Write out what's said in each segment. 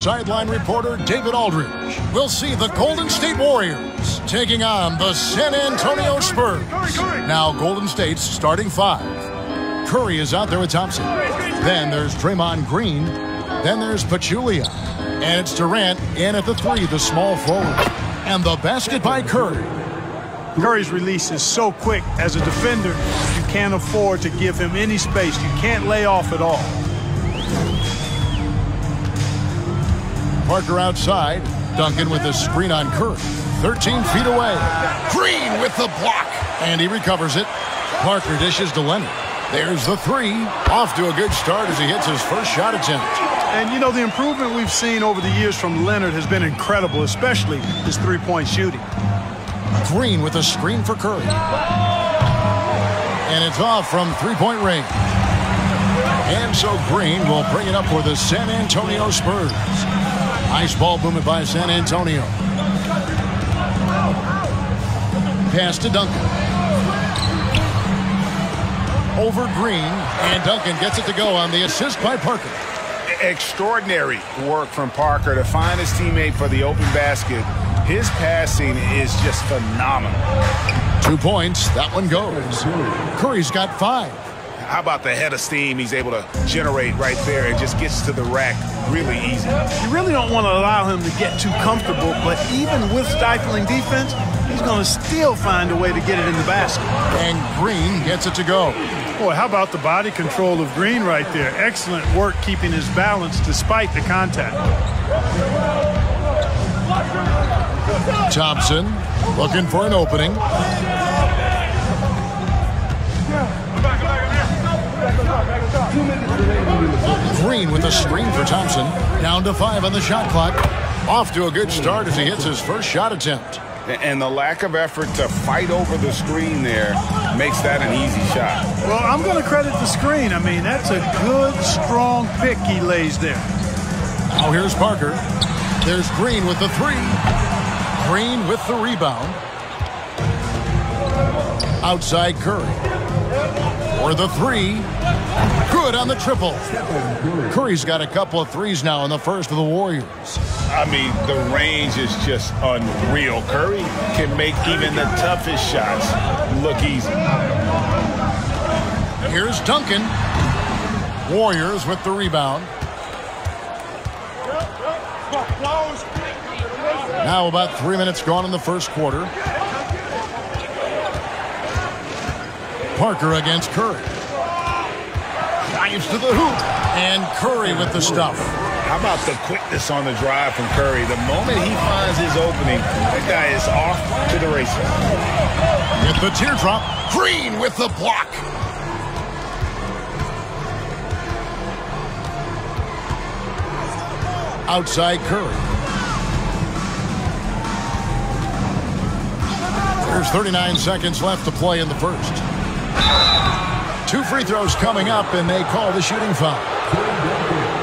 Sideline reporter David Aldridge. We'll see the Golden State Warriors taking on the San Antonio Spurs. Now Golden State's starting five. Curry is out there with Thompson. Then there's Draymond Green. Then there's Pachulia. And it's Durant in at the three, the small forward. And the basket by Curry. Curry's release is so quick. As a defender, you can't afford to give him any space. You can't lay off at all. Parker outside. Duncan with a screen on Curry. 13 feet away. Green with the block. And he recovers it. Parker dishes to Leonard. There's the three. Off to a good start as he hits his first shot attempt. And, you know, the improvement we've seen over the years from Leonard has been incredible, especially his three-point shooting. Green with a screen for Curry. And it's off from three-point range. And so Green will bring it up for the San Antonio Spurs. Nice ball movement by San Antonio. Pass to Duncan. Over Green, and Duncan gets it to go on the assist by Parker. Extraordinary work from Parker to find his teammate for the open basket. His passing is just phenomenal. 2 points. That one goes. Curry's got 5. How about the head of steam he's able to generate right there and just gets to the rack really easy. You really don't want to allow him to get too comfortable, but even with stifling defense, he's going to still find a way to get it in the basket. And Green gets it to go. Boy, how about the body control of Green right there? Excellent work keeping his balance despite the contact. Thompson looking for an opening. Green with a screen for Thompson. Down to 5 on the shot clock. Off to a good start as he hits his first shot attempt. And the lack of effort to fight over the screen there makes that an easy shot. Well, I'm going to credit the screen. I mean, that's a good, strong pick he lays there. Now here's Parker. There's Green with the three. Green with the rebound. Outside Curry. For the three. Good on the triple. Curry's got a couple of threes now in the first of the Warriors. I mean, the range is just unreal. Curry can make even the toughest shots look easy. Here's Duncan. Warriors with the rebound. Now about 3 minutes gone in the first quarter. Parker against Curry. Dives to the hoop. And Curry with the stuff. How about the quickness on the drive from Curry? The moment he finds his opening, that guy is off to the races. With the teardrop. Green with the block. Outside Curry. There's 39 seconds left to play in the first. 2 free throws coming up, and they call the shooting foul.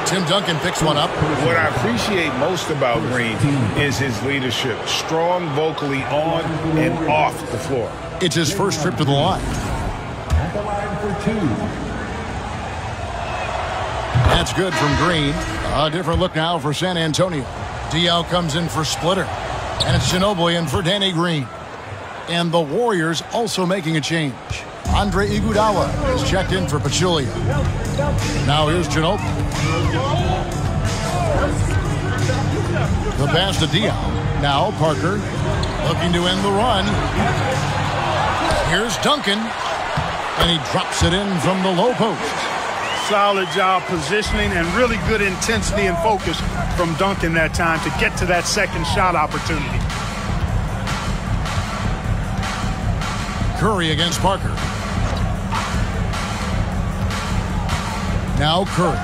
Tim Duncan picks one up. What I appreciate most about Green is his leadership. Strong vocally on and off the floor. It's his first trip to the line. At the line for 2. That's good from Green. A different look now for San Antonio. Diaw comes in for Splitter. And it's Ginobili in for Danny Green. And the Warriors also making a change. Andre Iguodala is checked in for Pachulia. Now here's Ginobili. The pass to Diaw. Now Parker looking to end the run. Here's Duncan. And he drops it in from the low post. Solid job positioning and really good intensity and focus from Duncan that time to get to that second shot opportunity. Curry against Parker. Now Curry.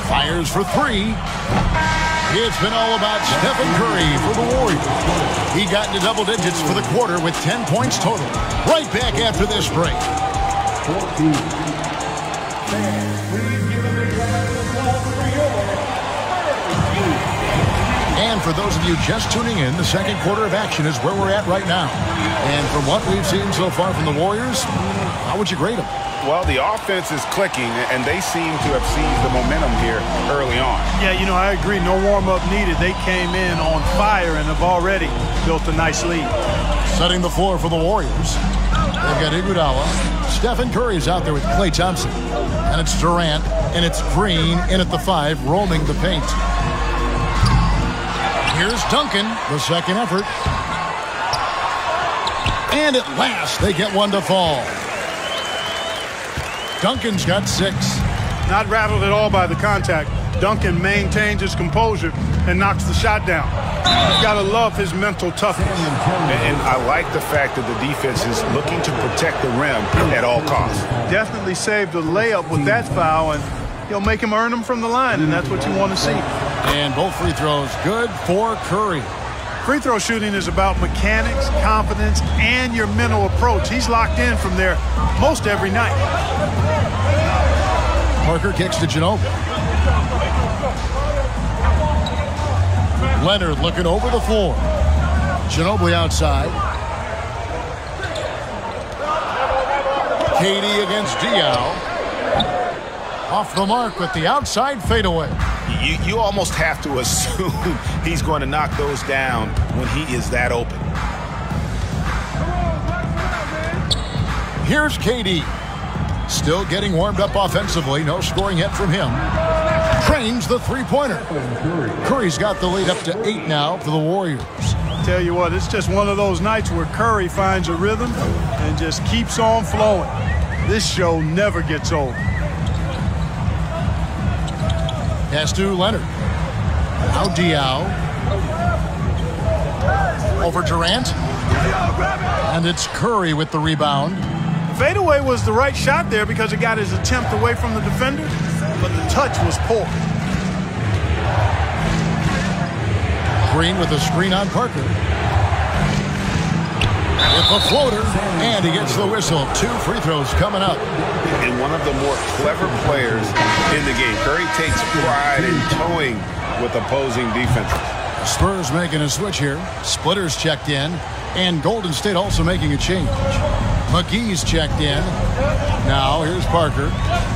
Fires for 3. It's been all about Stephen Curry for the Warriors. He got into double digits for the quarter with 10 points total. Right back after this break. 14. And for those of you just tuning in, the second quarter of action is where we're at right now. And from what we've seen so far from the Warriors, how would you grade them? Well, the offense is clicking, and they seem to have seized the momentum here early on. Yeah, you know, I agree. No warm-up needed. They came in on fire and have already built a nice lead. Setting the floor for the Warriors. They've got Iguodala. Stephen Curry's out there with Klay Thompson. And it's Durant, and it's Green in at the 5, roaming the paint. Here's Duncan, the second effort. And at last, they get one to fall. Duncan's got 6. Not rattled at all by the contact. Duncan maintains his composure and knocks the shot down. You've got to love his mental toughness. And I like the fact that the defense is looking to protect the rim at all costs. Definitely saved the layup with that foul, and he'll make him earn them from the line, and that's what you want to see. And both free throws good for Curry. Free throw shooting is about mechanics, confidence, and your mental approach. He's locked in from there most every night. Parker kicks to Ginobili. Leonard looking over the floor. Ginobili outside. KD against Diaw. Off the mark with the outside fadeaway. You almost have to assume he's going to knock those down when he is that open. Here's KD. Still getting warmed up offensively. No scoring yet from him. Trains the three-pointer. Curry's got the lead up to 8 now for the Warriors. Tell you what, it's just one of those nights where Curry finds a rhythm and just keeps on flowing. This show never gets old. Pass to Leonard. Now Diaw. Over Durant. And it's Curry with the rebound. Fadeaway was the right shot there because it got his attempt away from the defender, but the touch was poor. Green with a screen on Parker. With a floater, and he gets the whistle. 2 free throws coming up. And one of the more clever players in the game. Curry takes pride in toying with opposing defenses. Spurs making a switch here. Splitters checked in, and Golden State also making a change. McGee's checked in. Now here's Parker.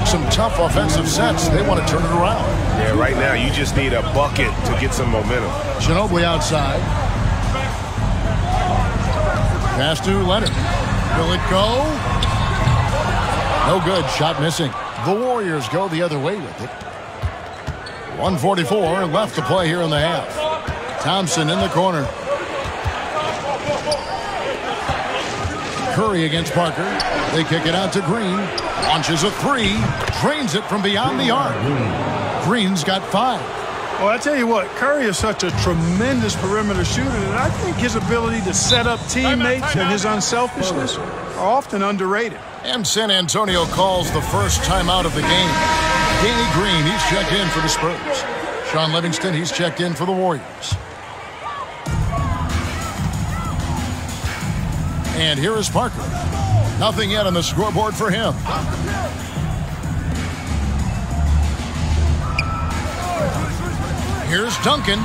Some tough offensive sets. They want to turn it around. Yeah, right now you just need a bucket to get some momentum. Ginobili outside. Pass to Leonard. Will it go? No good. Shot missing. The Warriors go the other way with it. 1:44 left to play here in the half. Thompson in the corner. Curry against Parker. They kick it out to Green. Launches a 3. Drains it from beyond the arc. Green's got 5. Well, I tell you what, Curry is such a tremendous perimeter shooter, and I think his ability to set up teammates and his unselfishness are often underrated. And San Antonio calls the first timeout of the game. Danny Green, he's checked in for the Spurs. Sean Livingston, he's checked in for the Warriors. And here is Parker. Nothing yet on the scoreboard for him. Here's Duncan.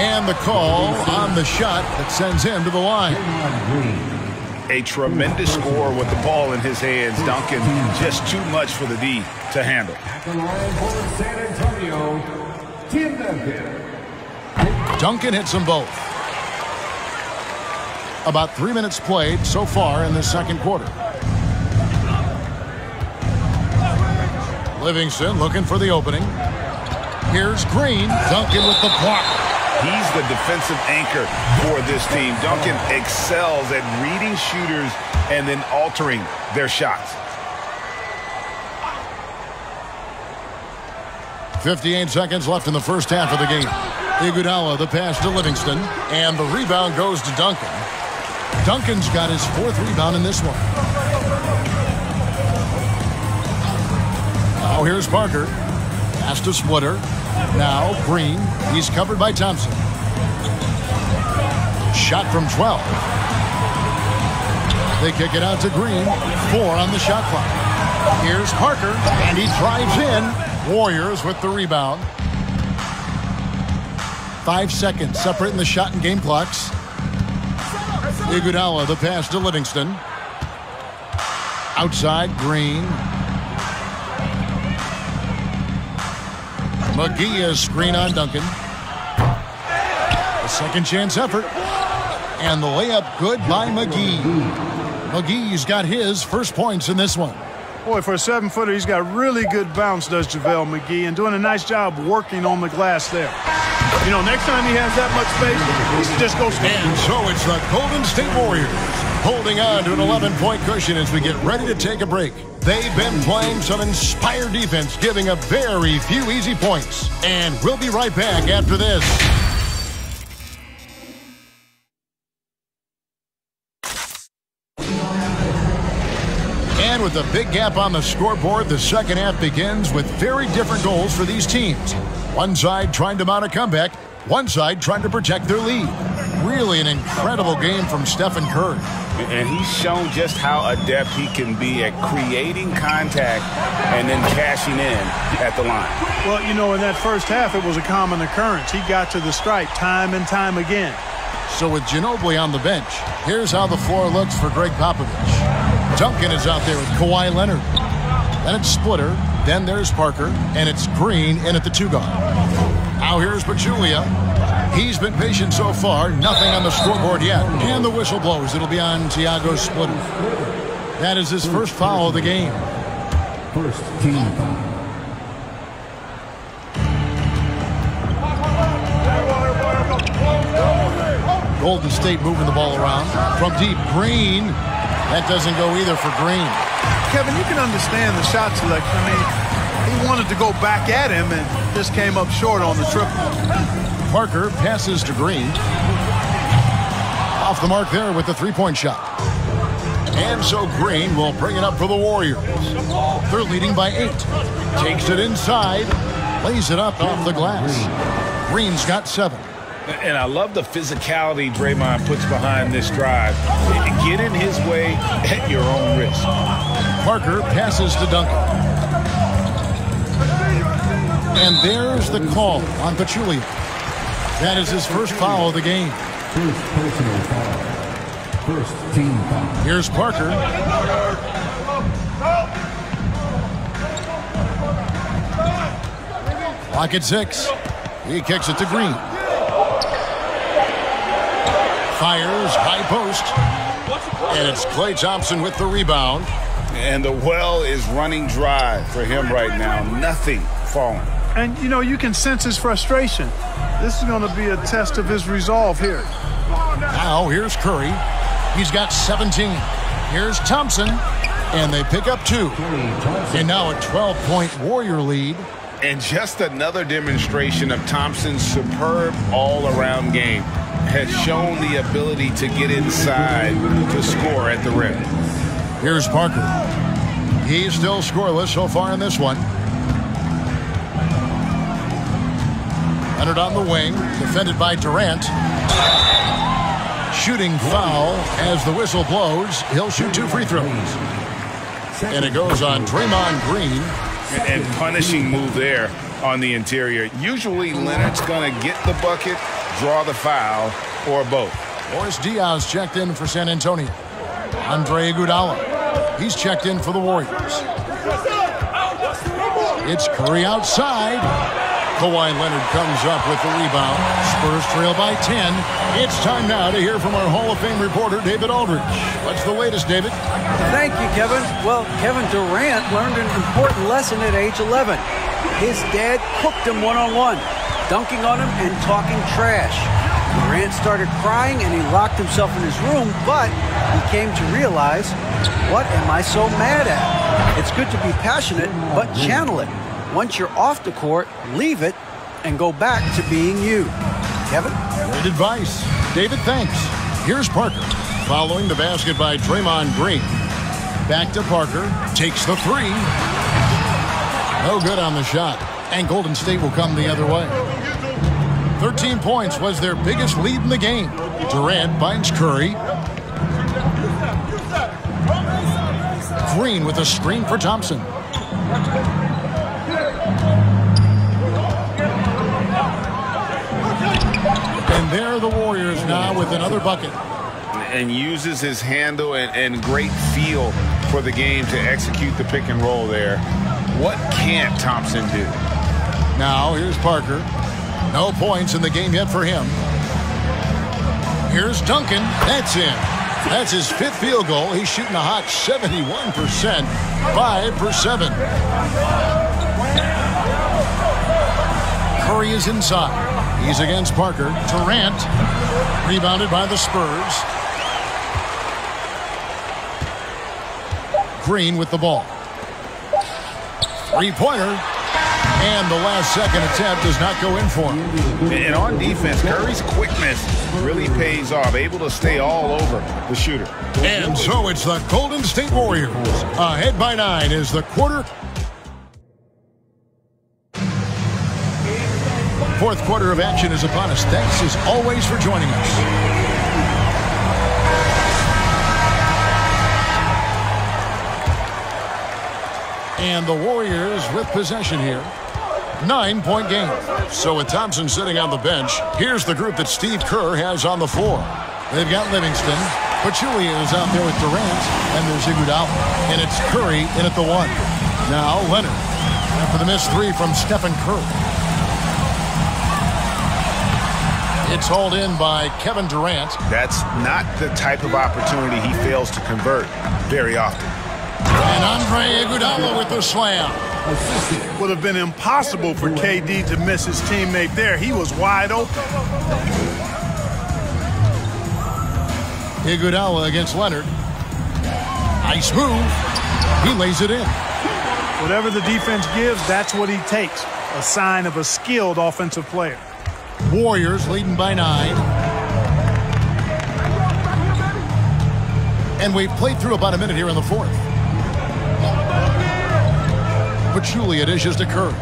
And the call on the shot that sends him to the line. A tremendous score with the ball in his hands. Duncan, just too much for the D to handle. At the line for San Antonio, Tim Duncan. Duncan hits them both. About 3 minutes played so far in the second quarter. Livingston looking for the opening. Here's Green. Duncan with the block. He's the defensive anchor for this team. Duncan excels at reading shooters and then altering their shots. 58 seconds left in the first half of the game. Iguodala the pass to Livingston. And the rebound goes to Duncan. Duncan's got his 4th rebound in this one. Now here's Parker. Pass to Splitter. Now Green. He's covered by Thompson. Shot from 12. They kick it out to Green. 4 on the shot clock. Here's Parker. And he drives in. Warriors with the rebound. 5 seconds separating the shot and game clocks. Iguodala the pass to Livingston. Outside, Green. McGee is screen on Duncan. A second chance effort. And the layup good by McGee. McGee's got his first points in this one. Boy, for a 7-footer, he's got really good bounce, does JaVale McGee, and doing a nice job working on the glass there. You know, next time he has that much space, he should just go stand. And so it's the Golden State Warriors holding on to an 11-point cushion as we get ready to take a break. They've been playing some inspired defense, giving up very few easy points. And we'll be right back after this. And with a big gap on the scoreboard, the second half begins with very different goals for these teams. One side trying to mount a comeback, one side trying to protect their lead. Really an incredible game from Stephen Curry. And he's shown just how adept he can be at creating contact and then cashing in at the line. Well, you know, in that first half, it was a common occurrence. He got to the stripe time and time again. So with Ginobili on the bench, here's how the floor looks for Greg Popovich. Duncan is out there with Kawhi Leonard. Then it's Splitter. Then there's Parker. And it's Green in at the 2-guard. Now here's Pachulia. He's been patient so far. Nothing on the scoreboard yet. And the whistle blows. It'll be on Thiago Splitter. That is his first foul of the game. First team foul. Golden State moving the ball around. From deep, Green. That doesn't go either for Green. Kevin, you can understand the shot selection. I mean, he wanted to go back at him and just came up short on the triple. Parker passes to Green. Off the mark there with the three-point shot. And so Green will bring it up for the Warriors. They're leading by 8. Takes it inside. Lays it up off the glass. Green's got 7. And I love the physicality Draymond puts behind this drive. Get in his way at your own risk. Parker passes to Duncan. And there's the call on Pachulia. That is his first foul of the game. First personal foul. First team foul. Here's Parker. Clock at 6. He kicks it to Green. Fires, high post. And it's Klay Thompson with the rebound. And the well is running dry for him right now. Nothing falling. And, you know, you can sense his frustration. This is going to be a test of his resolve here. Now, here's Curry. He's got 17. Here's Thompson. And they pick up 2. And now a 12-point Warrior lead. And just another demonstration of Thompson's superb all-around game. Has shown the ability to get inside to score at the rim. Here's Parker. He's still scoreless so far in this one. Leonard on the wing, defended by Durant. Shooting foul as the whistle blows. He'll shoot 2 free throws. And it goes on Draymond Green. And punishing move there on the interior. Usually Leonard's going to get the bucket, draw the foul, or both. Boris Diaz checked in for San Antonio. Andre Iguodala. He's checked in for the Warriors. It's Curry outside. Kawhi Leonard comes up with the rebound. Spurs trail by 10. It's time now to hear from our Hall of Fame reporter, David Aldridge. What's the latest, David? Thank you, Kevin. Well, Kevin Durant learned an important lesson at age 11. His dad cooked him one-on-one, dunking on him and talking trash. Durant started crying and he locked himself in his room, but he came to realize, what am I so mad at? It's good to be passionate, but channel it. Once you're off the court, leave it and go back to being you. Kevin? Great advice. David, thanks. Here's Parker. Following the basket by Draymond Green. Back to Parker. Takes the 3. No good on the shot. And Golden State will come the other way. 13 points was their biggest lead in the game. Durant finds Curry. Green with a screen for Thompson. And there are the Warriors now with another bucket. And uses his handle and great feel for the game to execute the pick and roll there. What can't Thompson do? Now, here's Parker. No points in the game yet for him. Here's Duncan. That's in. That's his 5th field goal. He's shooting a hot 71%. 5 for 7. Curry is inside. He's against Parker. Durant. Rebounded by the Spurs. Green with the ball. Three-pointer. And the last second attempt does not go in for him. And on defense, Curry's quickness really pays off. Able to stay all over the shooter. And so it's the Golden State Warriors. Ahead by 9 is the quarter. Fourth quarter of action is upon us. Thanks as always for joining us. And the Warriors with possession here. 9-point game. So with Thompson sitting on the bench, here's the group that Steve Kerr has on the floor. They've got Livingston. Pachulia is out there with Durant. And there's Iguodala. And it's Curry in at the 1. Now Leonard. After the missed 3 from Stephen Curry. It's hauled in by Kevin Durant. That's not the type of opportunity he fails to convert very often. And Andre Iguodala with the slam. Would have been impossible for KD to miss his teammate there. He was wide open. Iguodala against Leonard. Nice move. He lays it in. Whatever the defense gives, that's what he takes. A sign of a skilled offensive player. Warriors leading by 9. And we've played through about a minute here in the fourth. Pachulia dishes to Curry.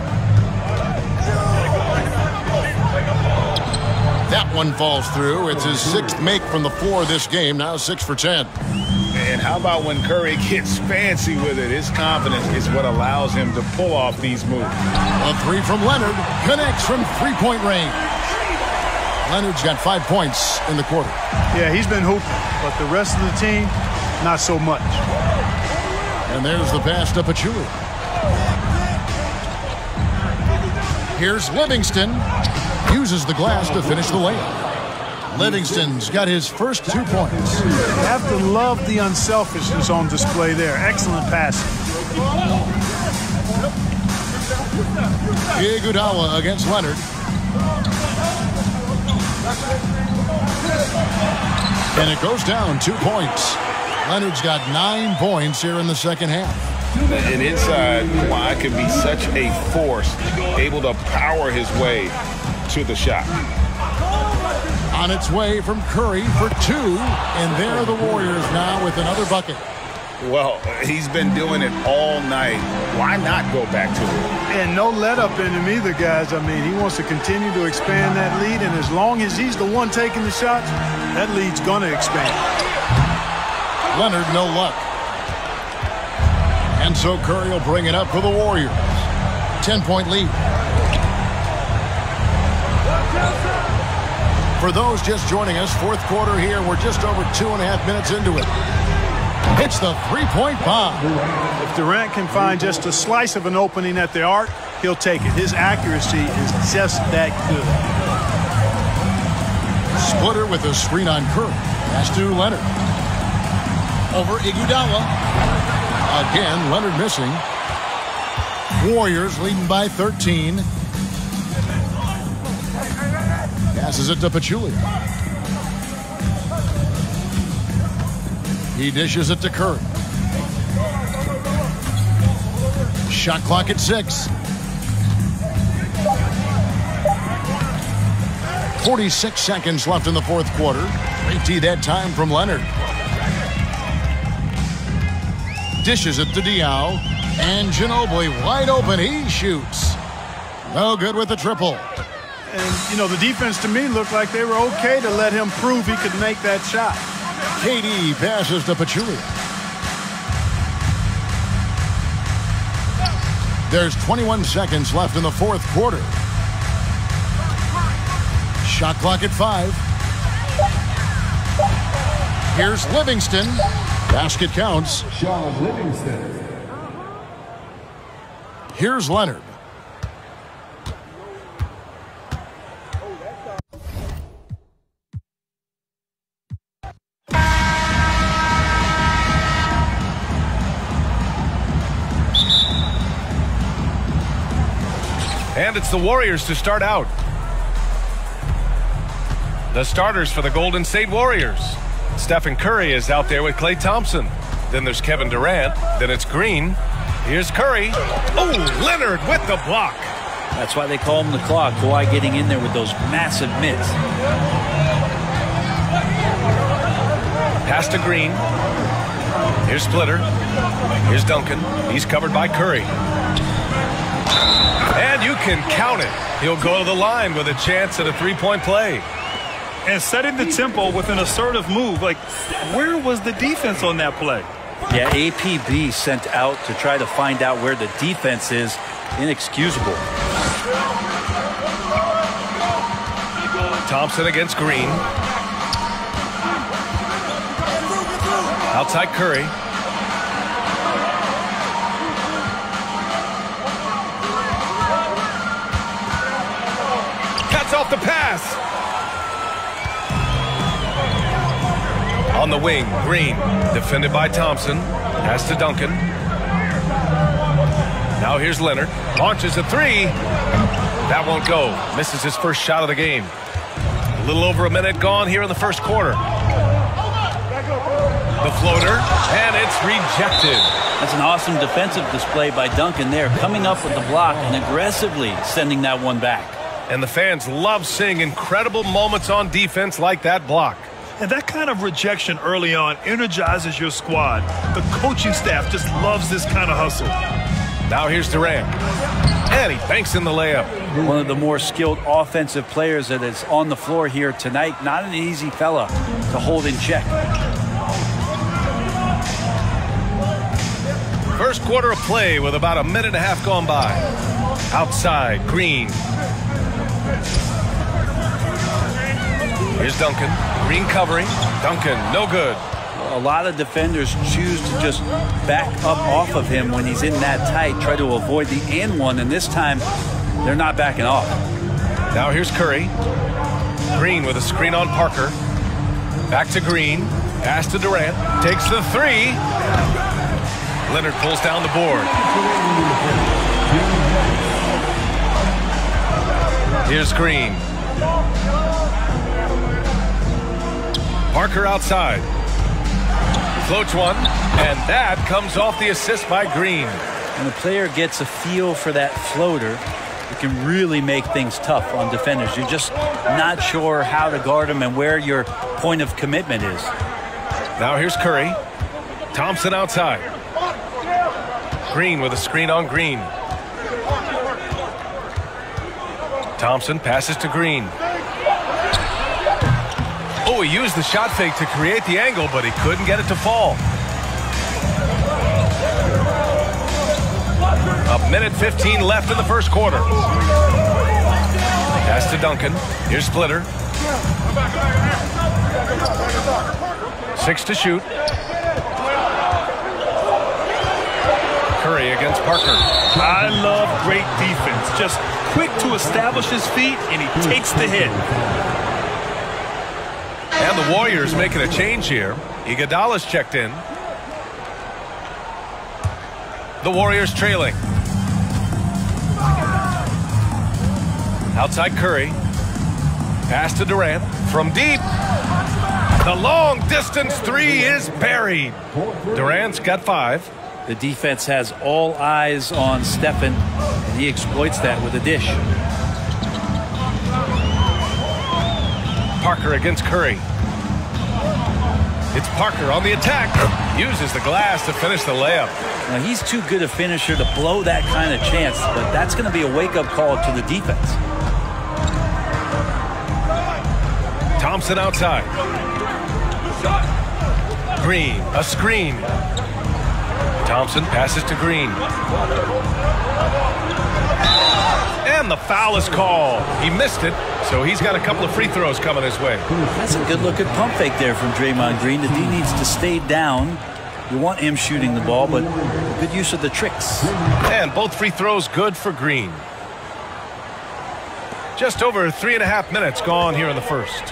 That one falls through. It's his 6th make from the floor this game. Now 6 for 10. And how about when Curry gets fancy with it? His confidence is what allows him to pull off these moves. A 3 from Leonard. Connects from 3-point range. Leonard's got 5 points in the quarter. Yeah, he's been hooping, but the rest of the team, not so much. And there's the pass to Pachulia. Here's Livingston. Uses the glass to finish the layup. Livingston's got his first 2 points. You have to love the unselfishness on display there. Excellent passing. Iguodala against Leonard. And it goes down 2 points. Leonard's got 9 points here in the second half. And inside, Kawhi can be such a force, able to power his way to the shot. On its way from Curry for 2. And there are the Warriors now with another bucket. Well, he's been doing it all night. Why not go back to it? And no let up in him either, guys. I mean, he wants to continue to expand that lead, and as long as he's the one taking the shots, that lead's going to expand. Leonard, no luck. And so Curry will bring it up for the Warriors. 10-point lead. For those just joining us, fourth quarter here. We're just over 2.5 minutes into it. It's the 3-point bomb. If Durant can find just a slice of an opening at the arc, he'll take it. His accuracy is just that good. Splitter with a screen on Curry. Pass to Leonard. Over Iguodala. Again, Leonard missing. Warriors leading by 13. Passes it to Pachulia. He dishes it to Curry. Shot clock at 6. 46 seconds left in the fourth quarter. Great D that time from Leonard. Dishes it to Diaw. And Ginobili wide open. He shoots. No good with the triple. And, you know, the defense to me looked like they were okay to let him prove he could make that shot. KD passes to Pachulia. There's 21 seconds left in the fourth quarter. Shot clock at 5. Here's Livingston. Basket counts. Sean Livingston. Here's Leonard. And it's the Warriors to start out. The starters for the Golden State Warriors. Stephen Curry is out there with Klay Thompson. Then there's Kevin Durant. Then it's Green. Here's Curry. Oh, Leonard with the block. That's why they call him the clock. Kawhi getting in there with those massive mitts. Pass to Green. Here's Splitter. Here's Duncan. He's covered by Curry. And you can count it. He'll go to the line with a chance at a three-point play. And setting the tempo with an assertive move. Like, where was the defense on that play? Yeah, APB sent out to try to find out where the defense is. Inexcusable. Thompson against Green. Outside Curry. Cuts off the pass. On the wing, Green, defended by Thompson. Pass to Duncan. Now here's Leonard. Launches a three. That won't go. Misses his first shot of the game. A little over a minute gone here in the first quarter. The floater, and it's rejected. That's an awesome defensive display by Duncan there, coming up with the block and aggressively sending that one back. And the fans love seeing incredible moments on defense like that block. And that kind of rejection early on energizes your squad. The coaching staff just loves this kind of hustle. Now here's Durant. And he banks in the layup. One of the more skilled offensive players that is on the floor here tonight. Not an easy fella to hold in check. First quarter of play with about a minute and a half gone by. Outside, Green. Here's Duncan. Green covering. Duncan, no good. A lot of defenders choose to just back up off of him when he's in that tight, try to avoid the and one, and this time they're not backing off. Now here's Curry. Green with a screen on Parker. Back to Green. Pass to Durant. Takes the three. Leonard pulls down the board. Here's Green. Parker outside. Floats one, and that comes off the assist by Green. When the player gets a feel for that floater, it can really make things tough on defenders. You're just not sure how to guard them and where your point of commitment is. Now here's Curry. Thompson outside. Green with a screen on Green. Thompson passes to Green. Oh, he used the shot fake to create the angle, but he couldn't get it to fall. A minute 15 left in the first quarter. Pass to Duncan. Here's Splitter. 6 to shoot. Curry against Parker. I love great defense. Just quick to establish his feet, and he takes the hit. And the Warriors making a change here. Iguodala's checked in. The Warriors trailing. Outside Curry. Pass to Durant. From deep. The long distance three is buried. Durant's got 5. The defense has all eyes on Stephen, and he exploits that with a dish. Parker against Curry. It's Parker on the attack. Uses the glass to finish the layup. Now, he's too good a finisher to blow that kind of chance, but that's going to be a wake-up call to the defense. Thompson outside. Green, a screen. Thompson passes to Green. And the foul is called. He missed it, so he's got a couple of free throws coming his way. That's a good-looking pump fake there from Draymond Green. The D needs to stay down You want him shooting the ball, but good use of the tricks. And both free throws good for Green. Just over 3.5 minutes gone here in the first.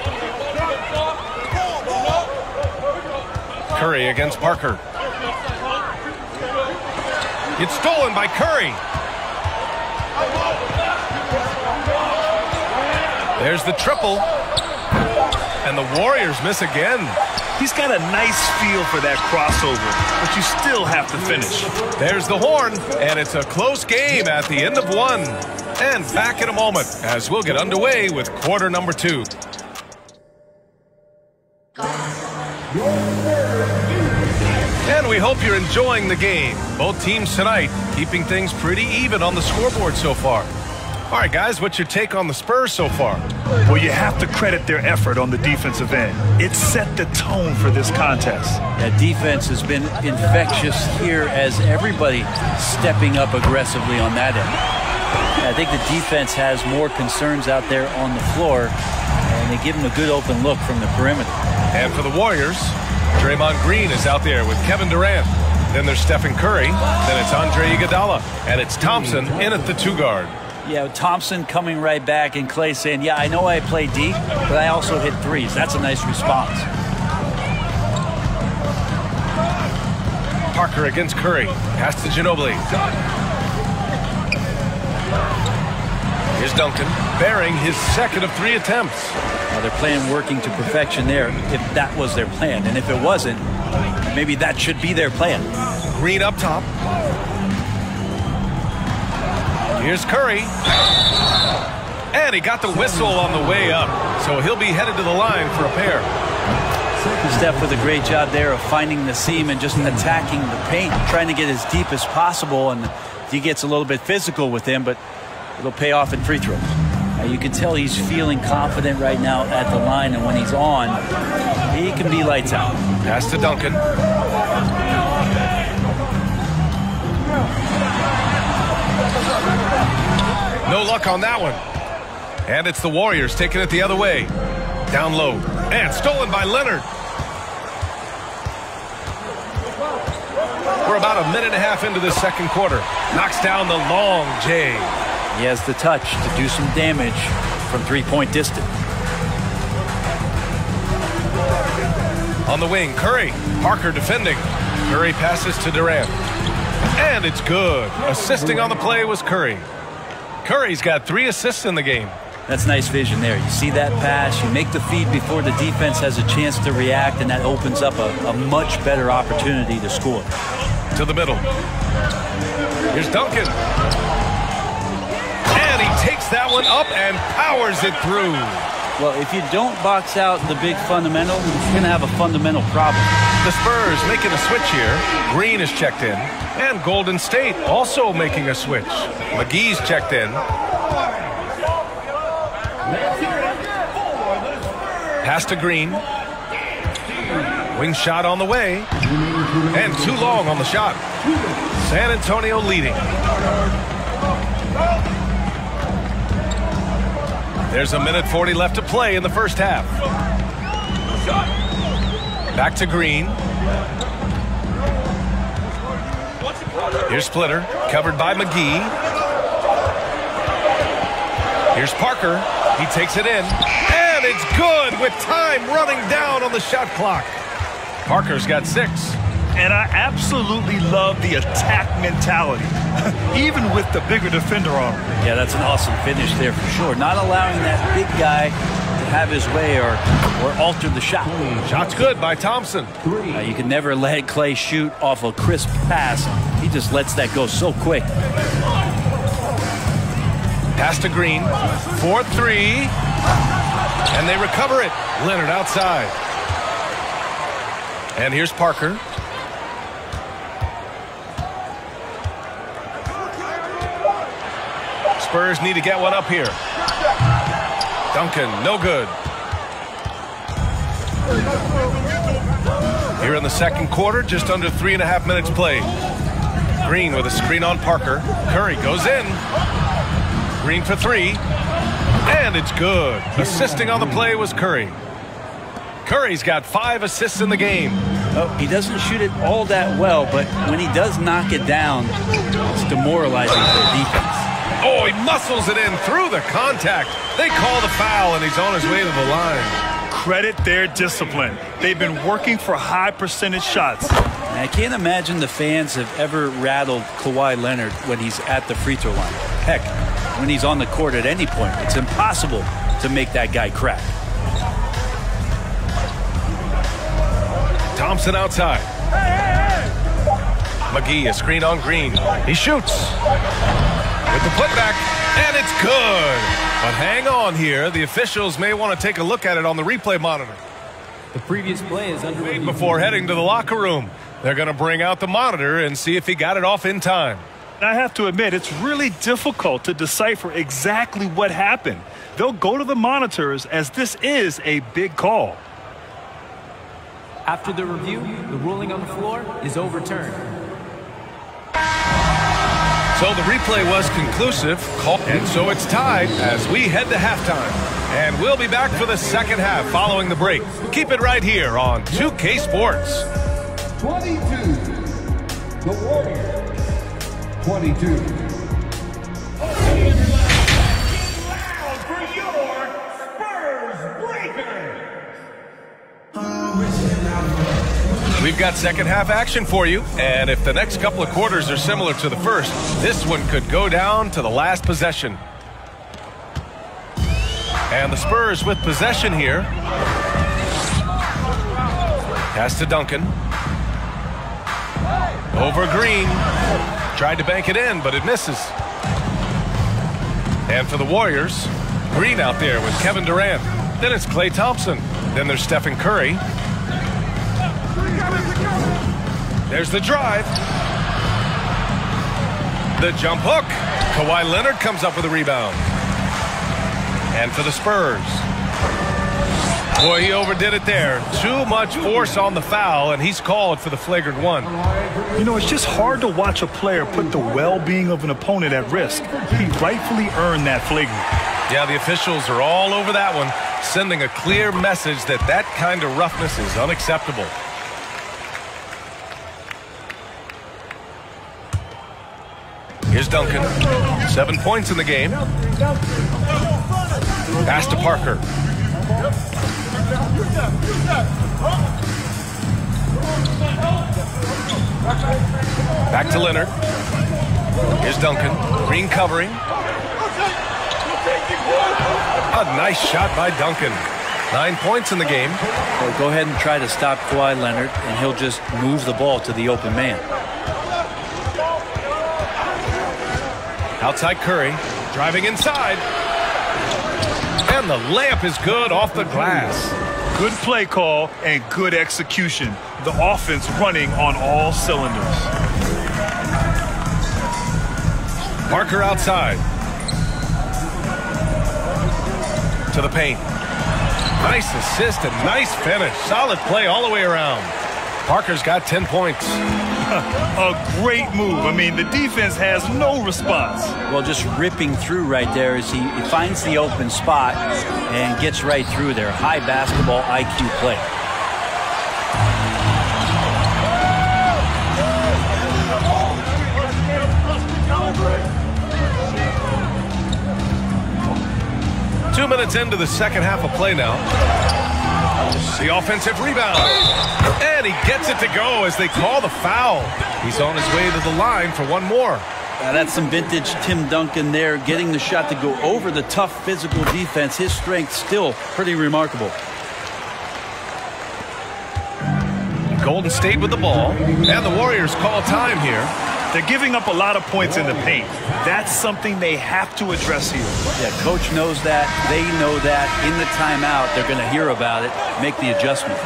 Curry against Parker. It's stolen by Curry. There's the triple. And the Warriors miss again. He's got a nice feel for that crossover, but you still have to finish. There's the horn, and it's a close game at the end of one. And back in a moment as we'll get underway with quarter number 2. And we hope you're enjoying the game. Both teams tonight keeping things pretty even on the scoreboard so far. All right, guys, what's your take on the Spurs so far? Well, you have to credit their effort on the defensive end. It set the tone for this contest. That defense has been infectious here as everybody stepping up aggressively on that end. I think the defense has more concerns out there on the floor, and they give them a good open look from the perimeter. And for the Warriors, Draymond Green is out there with Kevin Durant. Then there's Stephen Curry. Then it's Andre Iguodala. And it's Thompson in at the 2 guard. Yeah, Thompson coming right back, and Clay saying, yeah, I know I play D, but I also hit threes. That's a nice response. Parker against Curry. Pass to Ginobili. Here's Duncan, bearing his second of 3 attempts. Now they're playing working to perfection there, if that was their plan. And if it wasn't, maybe that should be their plan. Green up top. Here's Curry. And he got the whistle on the way up. So he'll be headed to the line for a pair. Steph with a great job there of finding the seam and just attacking the paint, trying to get as deep as possible. And he gets a little bit physical with him, but it'll pay off in free throws. Now you can tell he's feeling confident right now at the line, and when he's on, he can be lights out. Pass to Duncan. No luck on that one. And it's the Warriors taking it the other way. Down low. And stolen by Leonard. We're about 1.5 minutes into this second quarter. Knocks down the long J. He has the touch to do some damage from 3-point distance. On the wing, Curry. Parker defending. Curry passes to Durant. And it's good. Assisting on the play was Curry. Curry's got 3 assists in the game. That's nice vision there. You see that pass, you make the feed before the defense has a chance to react, and that opens up a much better opportunity to score. To the middle. Here's Duncan. And he takes that one up and powers it through. Well, if you don't box out the big fundamental, you're going to have a fundamental problem. The Spurs making a switch here. Green is checked in. And Golden State also making a switch. McGee's checked in. Pass to Green. Wing shot on the way. And too long on the shot. San Antonio leading. There's 1:40 left to play in the first half. Back to Green. Here's Splitter, covered by McGee. Here's Parker. He takes it in. And it's good with time running down on the shot clock. Parker's got 6. And I absolutely love the attack mentality, even with the bigger defender on him. Yeah, that's an awesome finish there for sure. Not allowing that big guy to have his way or alter the shot. Shot's good by Thompson. You can never let Clay shoot off a crisp pass. He just lets that go so quick. Pass to Green. 4-3. And they recover it. Leonard outside. And here's Parker. Spurs need to get one up here. Duncan, no good. Here in the second quarter, just under 3.5 minutes played. Green with a screen on Parker. Curry goes in. Green for 3. And it's good. Assisting on the play was Curry. Curry's got 5 assists in the game. Oh, he doesn't shoot it all that well, but when he does knock it down, it's demoralizing for the defense. Oh, he muscles it in through the contact. They call the foul, and he's on his way to the line. Credit their discipline. They've been working for high percentage shots. I can't imagine the fans have ever rattled Kawhi Leonard when he's at the free throw line. Heck, when he's on the court at any point, it's impossible to make that guy crack. Thompson outside. McGee, a screen on Green. He shoots. With the putback, and it's good. But hang on here. The officials may want to take a look at it on the replay monitor. The previous play is under review. Before heading to the locker room, they're going to bring out the monitor and see if he got it off in time. I have to admit, it's really difficult to decipher exactly what happened. They'll go to the monitors as this is a big call. After the review, the ruling on the floor is overturned. So the replay was conclusive, and so it's tied as we head to halftime. And we'll be back for the second half following the break. Keep it right here on 2K Sports. 22, the Warriors. 22. Loud for your Spurs Breakers. We've got second half action for you, and if the next couple of quarters are similar to the first, this one could go down to the last possession. And the Spurs with possession here. Pass to Duncan. Over Green. Tried to bank it in, but it misses. And for the Warriors, Green out there with Kevin Durant. Then it's Klay Thompson. Then there's Stephen Curry. There's the drive. The jump hook. Kawhi Leonard comes up with a rebound. And for the Spurs. Boy, he overdid it there. Too much force on the foul, and he's called for the flagrant one. You know, it's just hard to watch a player put the well-being of an opponent at risk. He rightfully earned that flagrant. Yeah, the officials are all over that one, sending a clear message that that kind of roughness is unacceptable. Here's Duncan. 7 points in the game. Pass to Parker. Back to Leonard. Here's Duncan. Green covering. A nice shot by Duncan. 9 points in the game. Well, go ahead and try to stop Kawhi Leonard, and he'll just move the ball to the open man. Outside Curry, driving inside. And the layup is good off the glass. Good play call and good execution. The offense running on all cylinders. Parker outside. To the paint. Nice assist and nice finish. Solid play all the way around. Parker's got 10 points. A great move. I mean, the defense has no response. Well, just ripping through right there as he finds the open spot and gets right through there. High basketball IQ play. Two minutes into the second half of play now. The offensive rebound. And he gets it to go as they call the foul. He's on his way to the line for one more. That's some vintage Tim Duncan there, getting the shot to go over the tough physical defense. His strength still pretty remarkable. Golden State with the ball. And the Warriors call time here. They're giving up a lot of points in the paint. That's something they have to address here. Yeah, coach knows that. They know that. In the timeout, they're going to hear about it, make the adjustment.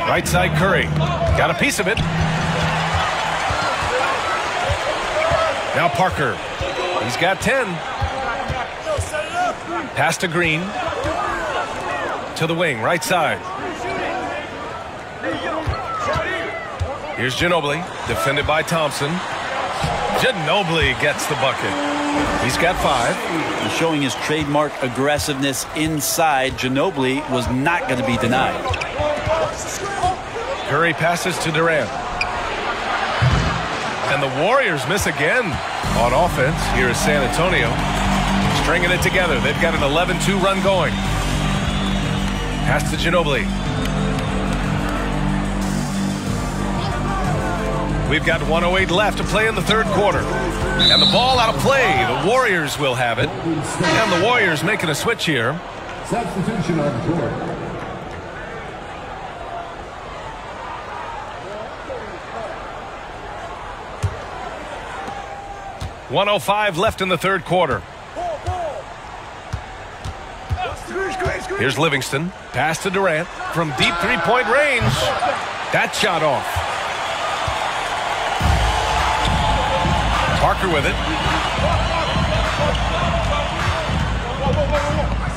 Right side Curry. Got a piece of it. Now Parker. He's got 10. Pass to Green. To the wing, right side. Here's Ginobili, defended by Thompson. Ginobili gets the bucket. He's got 5. And showing his trademark aggressiveness inside, Ginobili was not going to be denied. Curry passes to Durant. And the Warriors miss again on offense. Here is San Antonio stringing it together. They've got an 11-2 run going. Pass to Ginobili. We've got 1:08 left to play in the third quarter. And the ball out of play. The Warriors will have it. And the Warriors making a switch here. Substitution on the court. .105 left in the third quarter. Here's Livingston. Pass to Durant from deep three-point range. That shot off. Parker with it.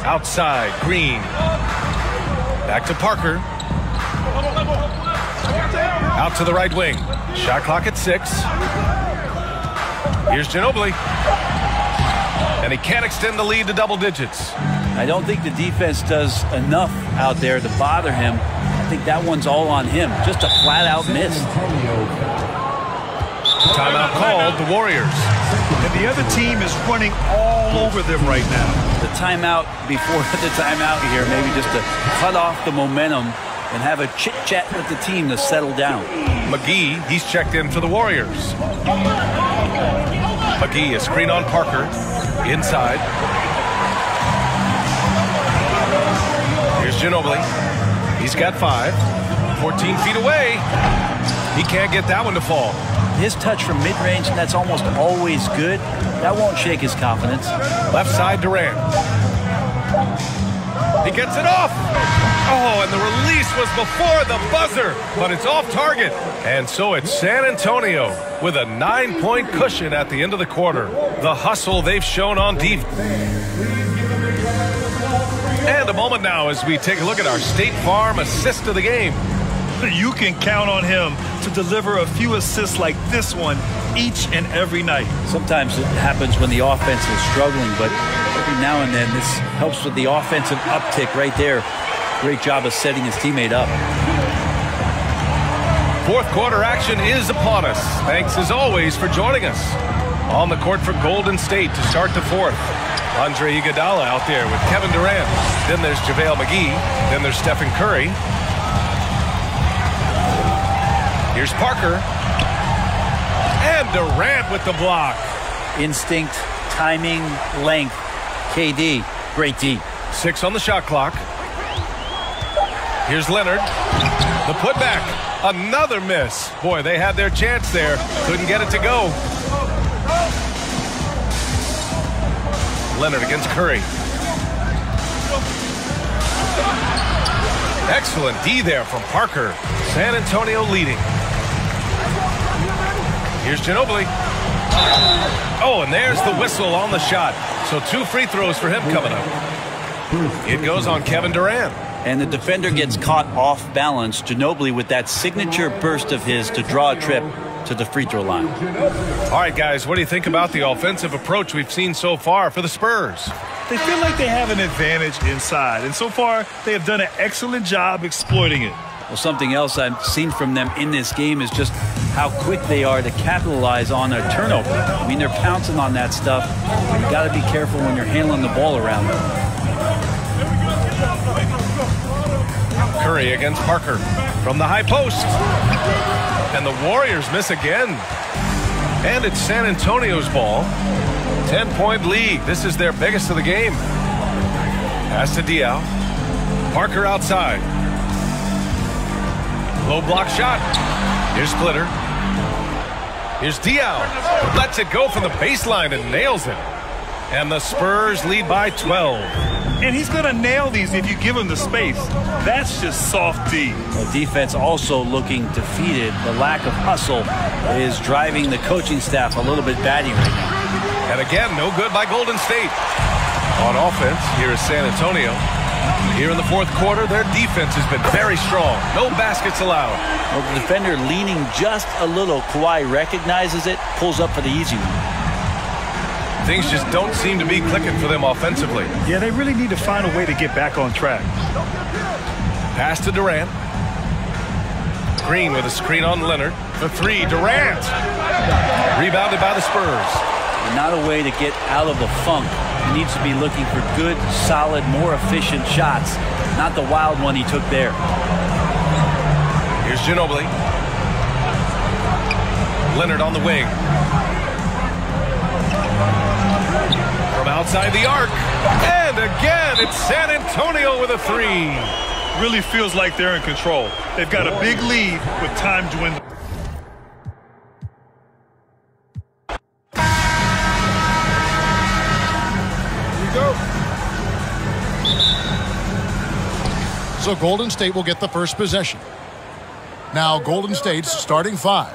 Outside, Green. Back to Parker. Out to the right wing. Shot clock at 6. Here's Ginobili. And he can't extend the lead to double digits. I don't think the defense does enough out there to bother him. I think that one's all on him. Just a flat-out miss. Timeout called, the Warriors. And the other team is running all over them right now. The timeout before the timeout here, maybe just to cut off the momentum and have a chit-chat with the team to settle down. McGee, he's checked in for the Warriors. McGee, a screen on Parker. Inside. Here's Ginobili. He's got 5. 14 feet away. He can't get that one to fall. His touch from mid-range, that's almost always good. That won't shake his confidence. Left side, Durant. He gets it off. Oh, and the release was before the buzzer, but it's off target. And so it's San Antonio with a 9-point cushion at the end of the quarter. The hustle they've shown on defense. And a moment now as we take a look at our State Farm assist of the game. You can count on him to deliver a few assists like this one each and every night. Sometimes it happens when the offense is struggling, but every now and then this helps with the offensive uptick right there. Great job of setting his teammate up. Fourth quarter action is upon us. Thanks as always for joining us. On the court for Golden State to start the fourth. Andre Iguodala out there with Kevin Durant. Then there's JaVale McGee. Then there's Stephen Curry. Here's Parker. And Durant with the block. Instinct, timing, length. KD, great D. 6 on the shot clock. Here's Leonard. The putback. Another miss. Boy, they had their chance there. Couldn't get it to go. Leonard against Curry. Excellent D there from Parker. San Antonio leading. Here's Ginobili. Oh, and there's the whistle on the shot. So 2 free throws for him coming up. It goes on Kevin Durant. And the defender gets caught off balance. Ginobili with that signature burst of his to draw a trip to the free throw line. All right, guys, what do you think about the offensive approach we've seen so far for the Spurs? They feel like they have an advantage inside, and so far they have done an excellent job exploiting it. Well, something else I've seen from them in this game is just how quick they are to capitalize on a turnover. I mean, they're pouncing on that stuff. You got to be careful when you're handling the ball around them. Curry against Parker from the high post. And the Warriors miss again. And it's San Antonio's ball. 10-point lead. This is their biggest of the game. Pass to Diaw. Parker outside. Low block shot. Here's Splitter. Here's Diaw. Lets it go from the baseline and nails it. And the Spurs lead by 12. And he's going to nail these if you give him the space. That's just soft D. Well, defense also looking defeated. The lack of hustle is driving the coaching staff a little bit batty right now. And again, no good by Golden State. On offense, here is San Antonio. Here in the fourth quarter, their defense has been very strong. No baskets allowed. Well, the defender leaning just a little. Kawhi recognizes it, pulls up for the easy one. Things just don't seem to be clicking for them offensively. Yeah, they really need to find a way to get back on track. Pass to Durant. Green with a screen on Leonard. The three, Durant. Rebounded by the Spurs. Not a way to get out of the funk. He needs to be looking for good, solid, more efficient shots. Not the wild one he took there. Here's Ginobili. Leonard on the wing. From outside the arc. And again, it's San Antonio with a three. Really feels like they're in control. They've got a big lead with time dwindling. So Golden State will get the first possession. Now Golden State's starting five.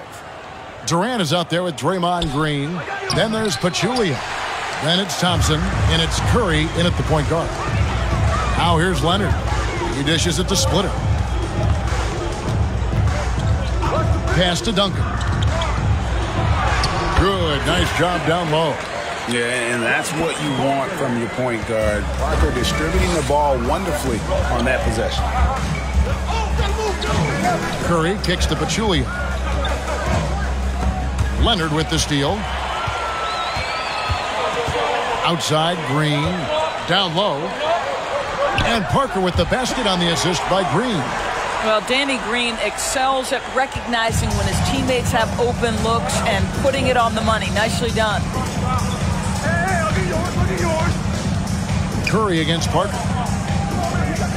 Durant is out there with Draymond Green. Then there's Pachulia. Then it's Thompson, and it's Curry in at the point guard. Now here's Leonard. He dishes it to Splitter. Pass to Duncan. Good, nice job down low. Yeah, and that's what you want from your point guard. Parker distributing the ball wonderfully on that possession. Curry kicks to Pachulia. Leonard with the steal. Outside, Green. Down low. And Parker with the basket on the assist by Green. Well, Danny Green excels at recognizing when his teammates have open looks and putting it on the money. Nicely done. Curry against Parker.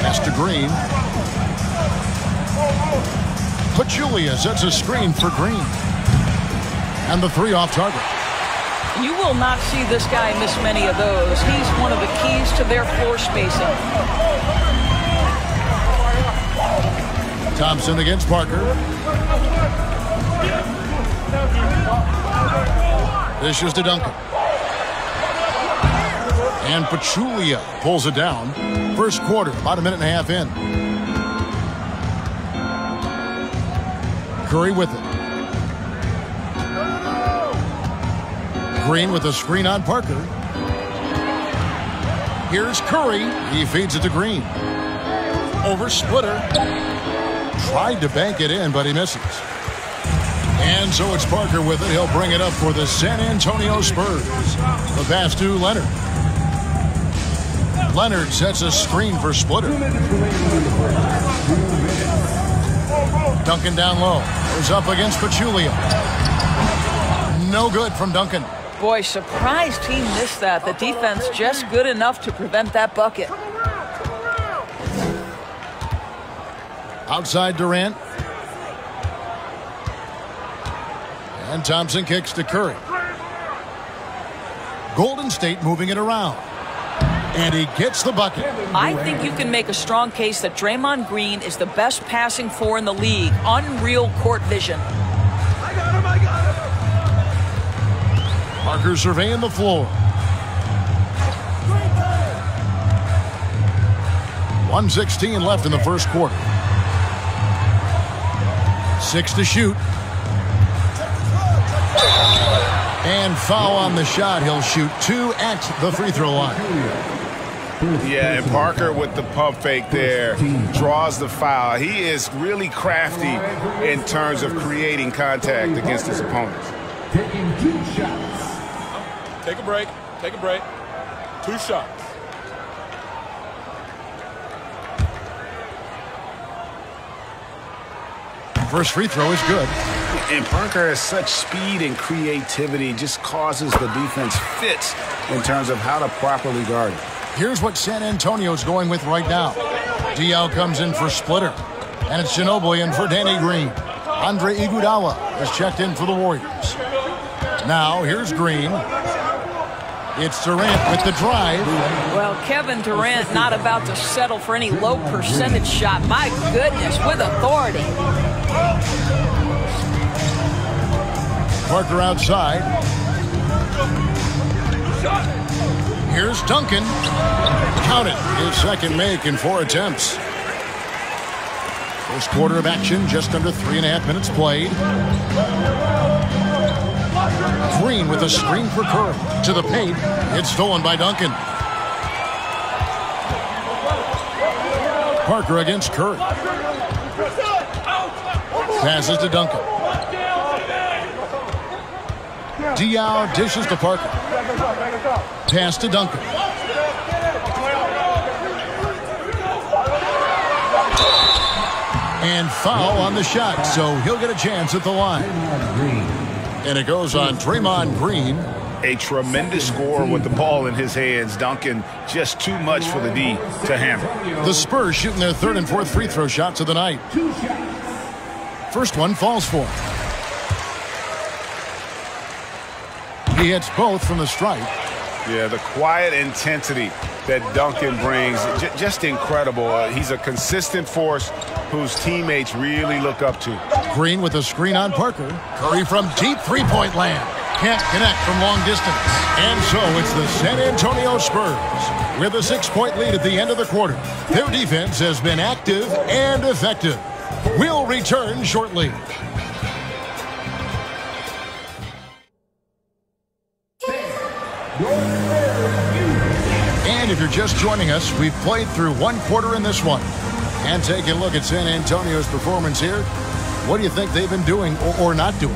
Pass to Green. Pachulia sets a screen for Green. And the three off target. You will not see this guy miss many of those. He's one of the keys to their floor spacing. Thompson against Parker. Dishes to Duncan. And Pachulia pulls it down. First quarter, about a minute and a half in. Curry with it. Green with a screen on Parker. Here's Curry. He feeds it to Green. Over Splitter. Tried to bank it in, but he misses. And so it's Parker with it. He'll bring it up for the San Antonio Spurs. The pass to Leonard. Leonard sets a screen for Splitter. Duncan down low. Goes up against Pachulia. No good from Duncan. Boy, surprised he missed that. The defense just good enough to prevent that bucket. Outside Durant. And Thompson kicks to Curry. Golden State moving it around. And he gets the bucket. I think you can make a strong case that Draymond Green is the best passing four in the league. Unreal court vision. I got him. Parker surveying the floor. 1:16 left in the first quarter. 6 to shoot. And foul on the shot. He'll shoot 2 at the free throw line. Yeah, and Parker with the pump fake there draws the foul. He is really crafty in terms of creating contact against his opponents. Taking 2 shots. Take a break. Take a break. 2 shots. First free throw is good. And Parker has such speed and creativity, just causes the defense fits in terms of how to properly guard it. Here's what San Antonio's going with right now. DL comes in for Splitter. And it's Ginobili in for Danny Green. Andre Iguodala has checked in for the Warriors. Now here's Green. It's Durant with the drive. Well, Kevin Durant not about to settle for any low percentage shot. My goodness, with authority. Parker outside. Here's Duncan. Count it. His second make in 4 attempts. First quarter of action, just under 3.5 minutes played. Green with a screen for Curry. To the paint. It's stolen by Duncan. Parker against Curry. Passes to Duncan. Diaw dishes to Parker. Pass to Duncan. And foul on the shot, so he'll get a chance at the line. And it goes on Draymond Green. A tremendous score with the ball in his hands. Duncan, just too much for the D to handle. The Spurs shooting their third and fourth free throw shots of the night. First one falls for him. He hits both from the stripe. Yeah, the quiet intensity that Duncan brings, just incredible. He's a consistent force whose teammates really look up to. Green with a screen on Parker. Curry from deep three-point land. Can't connect from long distance. And so it's the San Antonio Spurs with a 6-point lead at the end of the quarter. Their defense has been active and effective. We'll return shortly. And if you're just joining us, we've played through one quarter in this one. And taking a look at San Antonio's performance here, what do you think they've been doing or not doing?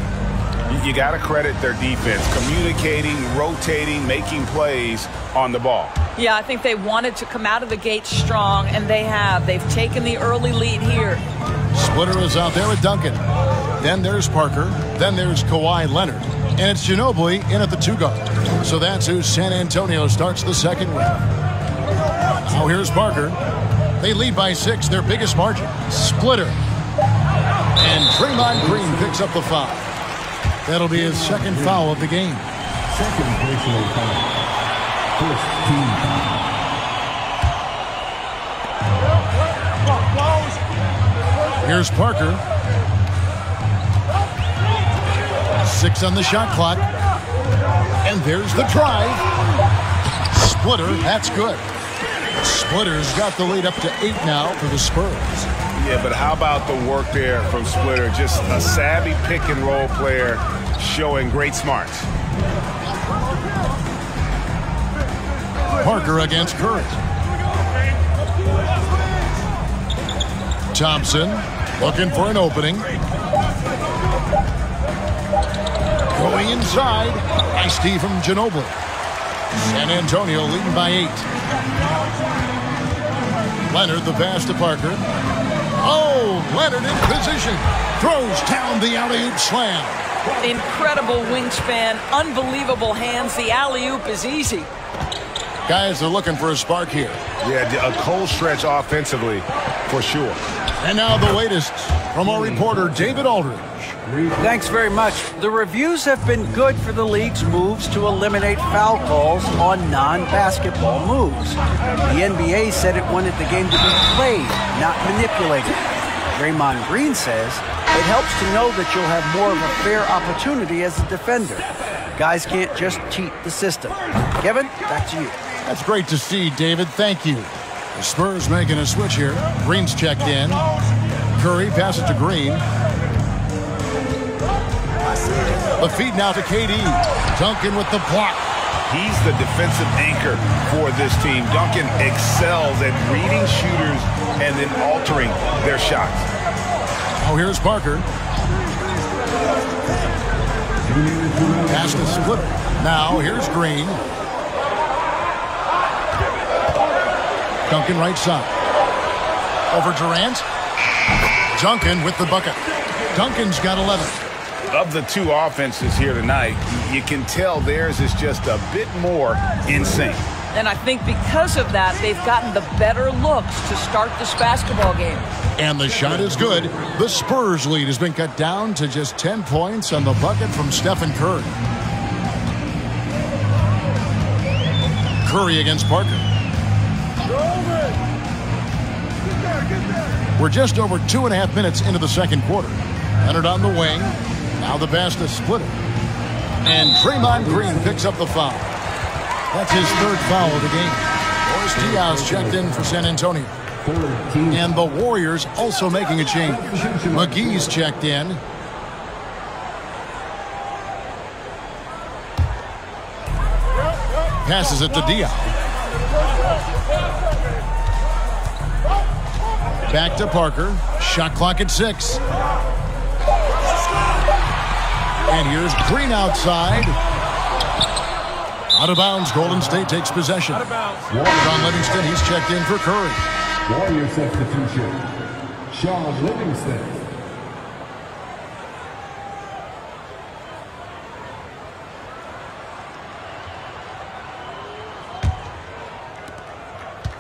You got to credit their defense, communicating, rotating, making plays on the ball. Yeah, I think they wanted to come out of the gate strong, and they have. They've taken the early lead here. Splitter is out there with Duncan. Then there's Parker. Then there's Kawhi Leonard. And it's Ginobili in at the 2-guard. So that's who San Antonio starts the second with. Now here's Parker. They lead by 6, their biggest margin. Splitter. And Draymond Green picks up the foul. That'll be his second foul of the game. Second personal foul. First team foul. Here's Parker. 6 on the shot clock. And there's the drive. Splitter, that's good. Splitter's got the lead up to 8 now for the Spurs. Yeah, but how about the work there from Splitter? Just a savvy pick-and-roll player showing great smarts. Parker against Curry. Thompson looking for an opening. Going inside. Nice D from Ginobili. San Antonio leading by 8. Leonard the pass to Parker. Oh, Leonard in position. Throws down the alley-oop slam. Incredible wingspan, unbelievable hands. The alley-oop is easy. Guys are looking for a spark here. Yeah, a cold stretch offensively, for sure. And now the latest from our reporter, David Aldridge. Thanks very much. The reviews have been good for the league's moves to eliminate foul calls on non-basketball moves. The NBA said it wanted the game to be played, not manipulated. Draymond Green says it helps to know that you'll have more of a fair opportunity as a defender. Guys can't just cheat the system. Kevin, back to you. That's great to see, David. Thank you. The Spurs making a switch here. Green's checked in. Curry passes to Green. The feed now to KD. Duncan with the block. He's the defensive anchor for this team. Duncan excels at reading shooters and then altering their shots. Oh, here's Parker. Pass to Splitter. Now here's Green. Duncan right side. Over Durant. Duncan with the bucket. Duncan's got 11. Of the two offenses here tonight, you can tell theirs is just a bit more in sync. And I think because of that, they've gotten the better looks to start this basketball game. And the shot is good. The Spurs lead has been cut down to just 10 points on the bucket from Stephen Curry. Curry against Parker. We're just over 2.5 minutes into the second quarter. Leonard on the wing. Now the pass to Splitter. And Draymond Green picks up the foul. That's his third foul of the game. Boris Diaw's checked in for San Antonio. And the Warriors also making a change. McGee's checked in. Passes it to Dion. Back to Parker. Shot clock at 6. And here's Green outside. Out of bounds. Golden State takes possession. John Livingston, he's checked in for Curry. Warrior substitution. Sean Livingston.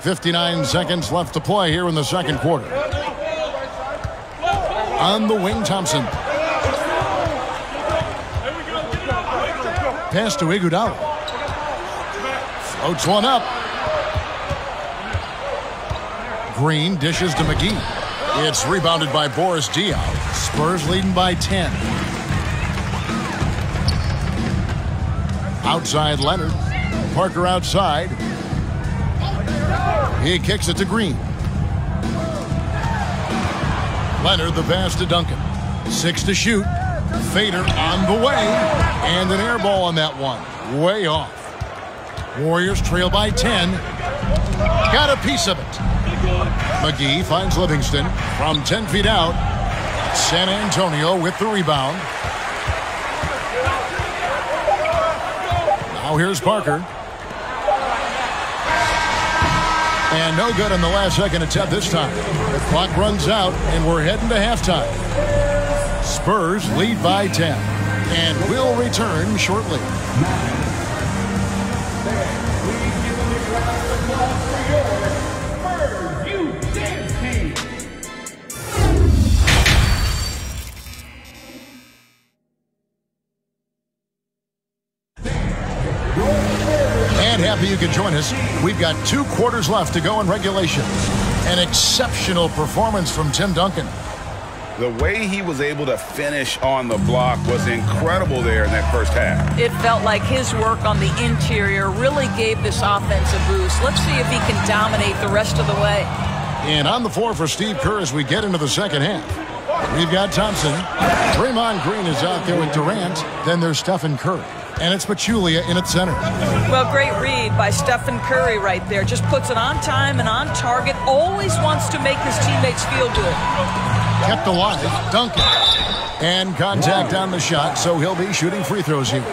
.59 seconds left to play here in the second quarter. On the wing, Thompson. Pass to Iguodala. Floats one up. Green dishes to McGee. It's rebounded by Boris Diaw. Spurs leading by 10. Outside Leonard. Parker outside. He kicks it to Green. Leonard the pass to Duncan. 6 to shoot. Fader on the way. And an air ball on that one. Way off. Warriors trail by 10. Got a piece of it. McGee finds Livingston from 10 feet out. San Antonio with the rebound. Now here's Parker. And no good on the last second attempt this time. The clock runs out, and we're heading to halftime. Spurs lead by 10. And we'll return shortly. Happy you could join us. We've got 2 quarters left to go in regulation. An exceptional performance from Tim Duncan. The way he was able to finish on the block was incredible there in that first half. It felt like his work on the interior really gave this offense a boost. Let's see if he can dominate the rest of the way. And on the floor for Steve Kerr as we get into the second half. We've got Thompson. Draymond Green is out there with Durant. Then there's Stephen Curry. And it's Pachulia in its center. Well, great read by Stephen Curry right there. Just puts it on time and on target. Always wants to make his teammates feel good. Kept alive. Duncan. And contact on the shot, so he'll be shooting free throws here.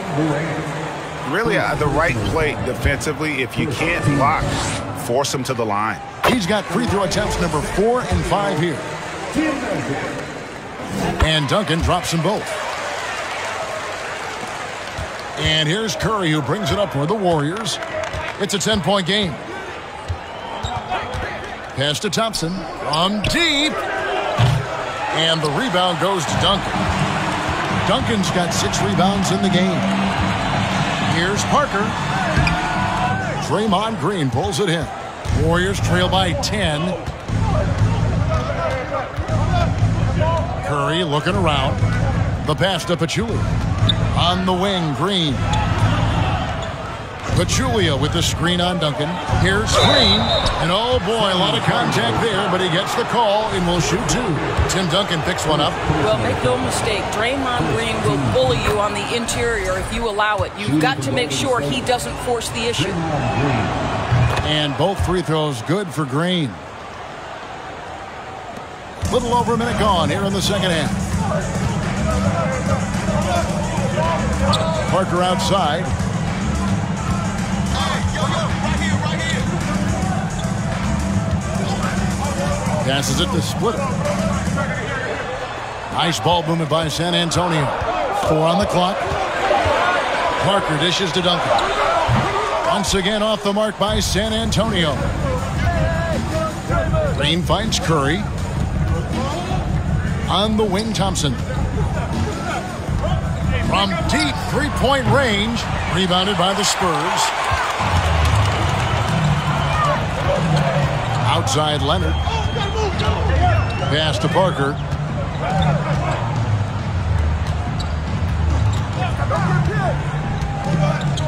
Really, the right play defensively. If you can't block, force him to the line. He's got free throw attempts number 4 and 5 here. And Duncan drops them both. And here's Curry, who brings it up for the Warriors. It's a 10-point game. Pass to Thompson from deep. And the rebound goes to Duncan. Duncan's got 6 rebounds in the game. Here's Parker. Draymond Green pulls it in. Warriors trail by 10. Curry looking around. The pass to Pachulia. On the wing, Green. Pachulia with the screen on Duncan. Here's Green. And oh boy, a lot of contact there, but he gets the call and will shoot 2. Tim Duncan picks one up. Well, make no mistake, Draymond Green will bully you on the interior if you allow it. You've got to make sure he doesn't force the issue. And both free throws good for Green. A little over a minute gone here in the second half. Parker outside. Passes it to Splitter. Nice ball movement by San Antonio. 4 on the clock. Parker dishes to Duncan. Once again off the mark by San Antonio. Green finds Curry. On the wing, Thompson. From deep 3-point range. Rebounded by the Spurs. Outside Leonard. Pass to Parker.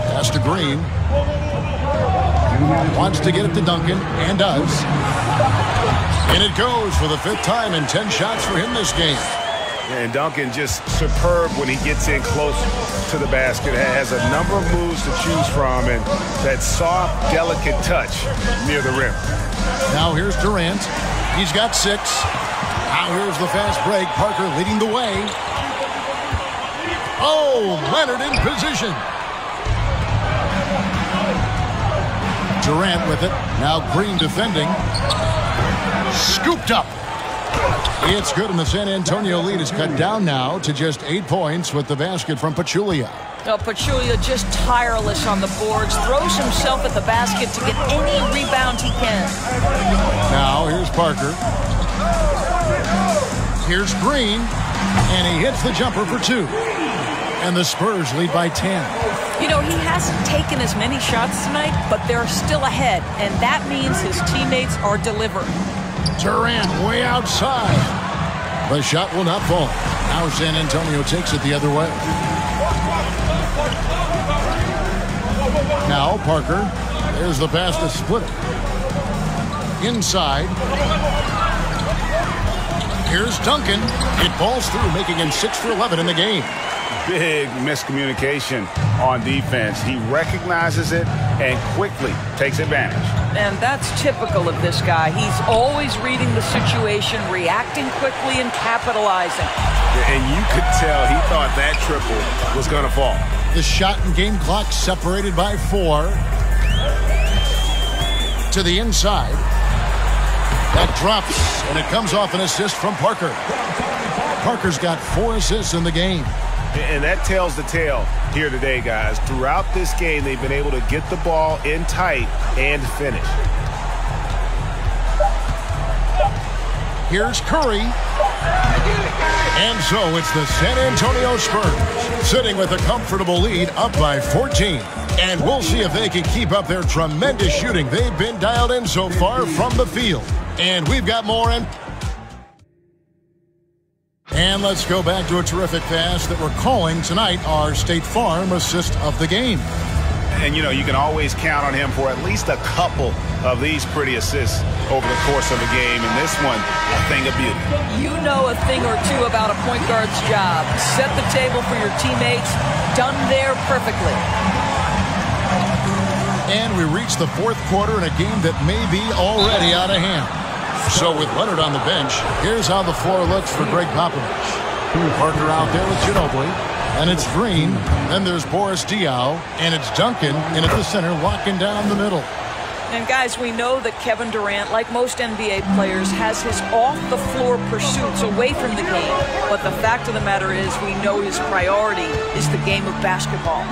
Pass to Green. Wants to get it to Duncan, and does. And it goes for the 5th time in 10 shots for him this game. And Duncan just superb when he gets in close to the basket. Has a number of moves to choose from and that soft, delicate touch near the rim. Now here's Durant. He's got 6. Now here's the fast break. Parker leading the way. Oh, Leonard in position. Durant with it. Now Green defending. Scooped up. It's good, and the San Antonio lead is cut down now to just 8 points with the basket from Pachulia. Well, Pachulia just tireless on the boards, throws himself at the basket to get any rebound he can. Now here's Parker. Here's Green, and he hits the jumper for 2. And the Spurs lead by 10. You know, he hasn't taken as many shots tonight, but they're still ahead, and that means his teammates are delivering. Durant way outside. The shot will not fall. Now San Antonio takes it the other way. Now Parker. There's the pass to split it. Inside. Here's Duncan. It falls through, making him 6 for 11 in the game. Big miscommunication on defense. He recognizes it and quickly takes advantage. And that's typical of this guy. He's always reading the situation, reacting quickly, and capitalizing. And you could tell he thought that triple was going to fall. The shot and game clock separated by 4. To the inside. That drops, and it comes off an assist from Parker. Parker's got 4 assists in the game. And that tells the tale here today, guys. Throughout this game, they've been able to get the ball in tight and finish. Here's Curry. And so it's the San Antonio Spurs sitting with a comfortable lead up by 14. And we'll see if they can keep up their tremendous shooting. They've been dialed in so far from the field. And we've got more in. And let's go back to a terrific pass that we're calling tonight our State Farm assist of the game. And, you know, you can always count on him for at least a couple of these pretty assists over the course of a game. And this one, a thing of beauty. You know a thing or two about a point guard's job. Set the table for your teammates. Done there perfectly. And we reach the 4th quarter in a game that may be already out of hand. So with Leonard on the bench, here's how the floor looks for Greg Popovich. Parker out there with Ginobili, and it's Green. Then there's Boris Diaw, and it's Duncan in at the center, locking down the middle. And guys, we know that Kevin Durant, like most NBA players, has his off-the-floor pursuits away from the game. But the fact of the matter is, we know his priority is the game of basketball.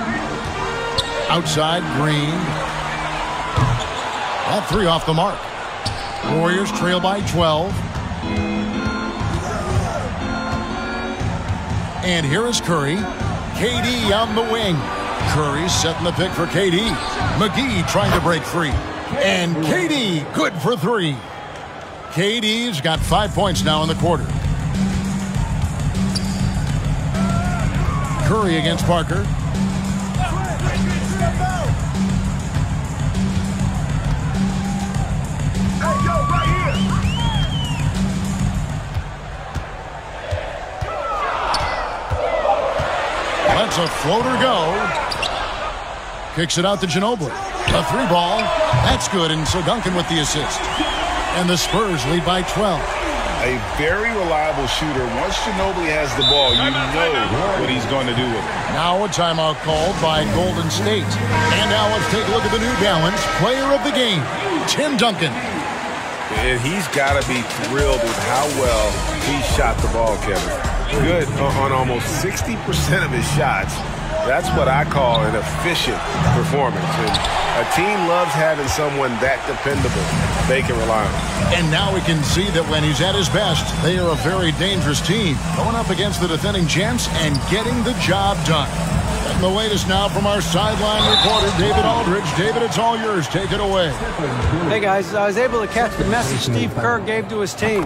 Outside, Green. That 3 off the mark. Warriors trail by 12. And here is Curry. KD on the wing. Curry setting the pick for KD. McGee trying to break free. And KD good for 3. KD's got 5 points now in the quarter. Curry against Parker. Lets a floater go. Kicks it out to Ginobili. A 3 ball. That's good, and so Duncan with the assist. And the Spurs lead by 12. A very reliable shooter. Once Ginobili has the ball, you know what he's going to do with it. Now a timeout called by Golden State. And now let's take a look at the New Balance player of the game, Tim Duncan. And he's got to be thrilled with how well he shot the ball, Kevin. Good on almost 60% of his shots. That's what I call an efficient performance. And a team loves having someone that dependable they can rely on. And now we can see that when he's at his best, they are a very dangerous team, going up against the defending champs and getting the job done. And the latest now from our sideline reporter, David Aldridge. David, it's all yours. Take it away. Hey, guys, I was able to catch the message Steve Kerr gave to his team.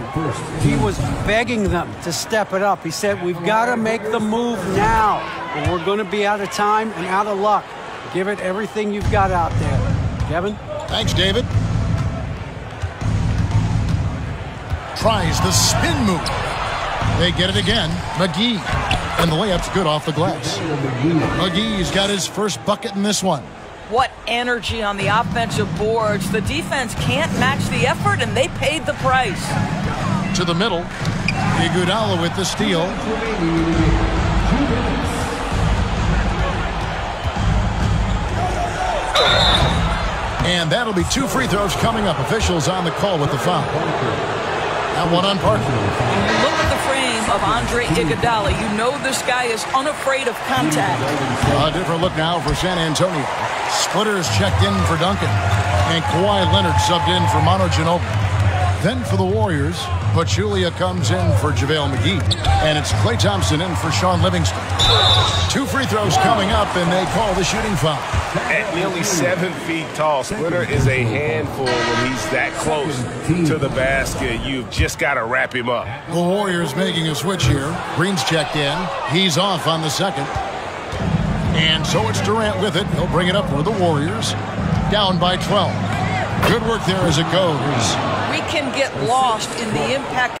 He was begging them to step it up. He said, we've got to make the move now, or we're going to be out of time and out of luck. Give it everything you've got out there. Kevin? Thanks, David. Tries the spin move. They get it again. McGee. And the layup's good off the glass. McGee's got his first bucket in this one. What energy on the offensive boards. The defense can't match the effort, and they paid the price. To the middle. Iguodala with the steal. And that'll be 2 free throws coming up. Officials on the call with the foul. That one on Parker. Look at the frame of Andre Iguodala. You know this guy is unafraid of contact. A different look now for San Antonio. Splitters checked in for Duncan. And Kawhi Leonard subbed in for Manu Ginobili. Then for the Warriors, Pachulia comes in for JaVale McGee. And it's Klay Thompson in for Sean Livingston. 2 free throws coming up, and they call the shooting foul. At nearly 7 feet tall, Splitter is a handful when he's that close to the basket. You've just got to wrap him up. The Warriors making a switch here. Green's checked in. He's off on the second. And so it's Durant with it. He'll bring it up for the Warriors. Down by 12. Good work there as it goes. We can get lost in the impact